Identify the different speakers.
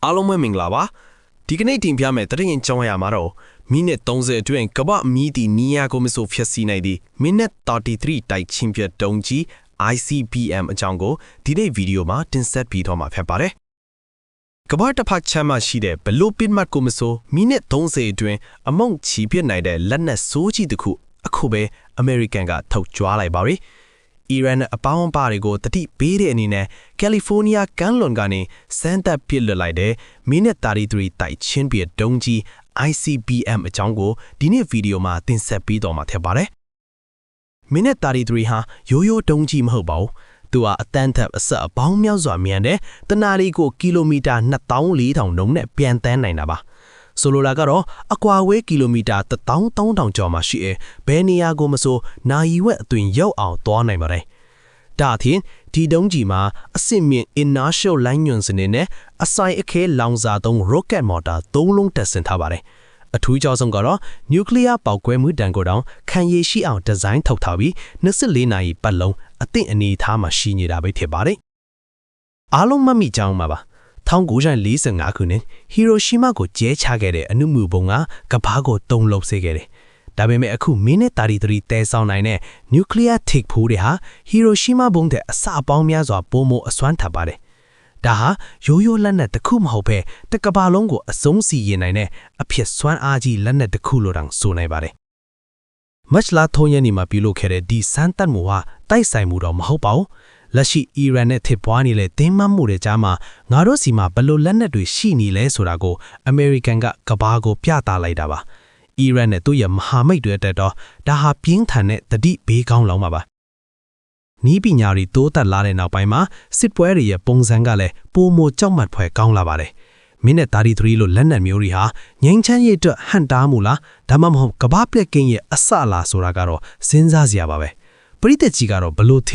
Speaker 1: အားလုံးပဲမင်္ဂလာပါဒီကနေ့တင်ပြမယ်တရင်ကြောင်းရမှာတော့မိနစ်30အတွင်းကမ္ဘာမီးတီနီးယားကိုမဆိုဖျက်ဆီးနိုင်သည့်မိနစ်33တိုက်ချင်းပြတုံးကြီး ICBM အကြောင်းကိုဒီနေ့ဗီဒီယိုမှာတင်ဆက်ပြီးတော့မှာဖြစ်ပါတယ်ကမ္ဘာတစ်ဖက်ချမ်းမှာရှိတဲ့ဘလို့ပစ်မှတ်ကိုမဆိုမိနစ်30အတွင်းအမုံချီပစ်နိုင်တဲ့လက်နက်စိုးကြီးတစ်ခုအခုပဲအမေရိကန်ကထုတ်ကြွားလိုက်ပါပြီအီရန်အပေါင်းပါတွေကိုတတိပေးတဲ့အနေနဲ့ကယ်လီဖိုးနီးယားကမ်းလွန်ကနေစမ်းသပ်ပစ်လွှတ်လိုက်တဲ့မိနစ်33တိုက်ချင်းပြတုံးကြီး ICBM အကြောင်းကိုဒီနေ့ဗီဒီယိုမှာတင်ဆက်ပေးတော့မှာဖြစ်ပါတယ်။မိနစ်33ဟာရိုးရိုးတုံးကြီးမဟုတ်ပါဘူး။သူဟာအတန်းထက်အဆက်အပေါင်းများစွာမြန်တဲ့တနာရီကိုကီလိုမီတာ24,000နှုန်းနဲ့ပြန်တန်းနိုင်တာပါ။ဆိုလိုတာကတော့အကွာဝေးကီလိုမီတာ13,000ကျော်မှရှိဘယ်နေရာကိုမဆိုနာရီဝက်အတွင်းရောက်အောင်သွားနိုင်ပါတယ်။ဒါအပြင်ဒီတုံးကြီးမှာအစစ်မြင့် inertial လိုင်းညွန်စနစ်နဲ့အစိုင်အခဲလောင်စာသုံး rocket motor 3 လုံးတက်ဆင်ထားပါတယ်။အထူးကြောင့်ဆုံးကတော့ nuclear ပေါက်ကွဲမှုတန်ကိုတောင်ခံရရှိအောင်ဒီဇိုင်းထုတ်ထားပြီး24နာရီပတ်လုံးအသင့်အနေထားမှာရှိနေတာပဲဖြစ်ပါတယ်။အားလုံးမှတ်မိကြအောင်ပါ1945ခုနှစ်ဟီရိုရှီမာကိုကျဲချခဲ့တဲ့အနုမြူပုံကကမ္ဘာကိုတုံ့လှုပ်စေခဲ့တယ်။ဒါပေမဲ့အခုမိနစ်33တဲဆောင်နိုင်တဲ့ nuclear ထိပ်ဖူးတွေဟာဟီရိုရှီမာပုံတဲ့အစအပေါင်းများစွာပိုမိုအစွမ်းထပ်ပါတယ်။ဒါဟာရိုးရိုးလက်နက်တစ်ခုမဟုတ်ဘဲတကမ္ဘာလုံးကိုအဆုံးစီရင်နိုင်တဲ့အဖြစ်စွမ်းအားကြီးလက်နက်တစ်ခုလိုတောင်ဆိုနိုင်ပါတယ်။မတ်လာထုံးရည်နေမှာပြုလုပ်ခဲ့တဲ့ဒီစမ်းသပ်မှုဟာတိုက်ဆိုင်မှုတော့မဟုတ်ပါဘူး။လက်ရှိအီရန်နဲ့ထစ်ပွားနေတဲ့တင်းမမှုတွေကြားမှာငါတို့စီမှာဘယ်လိုလက်နက်တွေရှိနေလဲဆိုတာကိုအမေရိကန်ကကမ္ဘာကိုပြသလိုက်တာပါအီရန်နဲ့သူ့ရဲ့မဟာမိတ်တွေတက်တော့ဒါဟာပြင်းထန်တဲ့တတိဘေးကောင်းလောင်းပါနီးပညာတွေတိုးတက်လာတဲ့နောက်ပိုင်းမှာစစ်ပွဲတွေရဲ့ပုံစံကလည်းပိုမိုကြောက်မက်ဖွယ်ကောင်းလာပါတယ်မိနစ်33လို့လက်နက်မျိုးတွေဟာငိမ့်ချမ်းရည်အတွက်ဟန်တားမှုလားဒါမှမဟုတ်ကမ္ဘာပြက်ကင်းရဲ့အစလားဆိုတာကတော့စဉ်းစားစရာပါပဲပရိသတ်ကြီးကတော့ဘလို့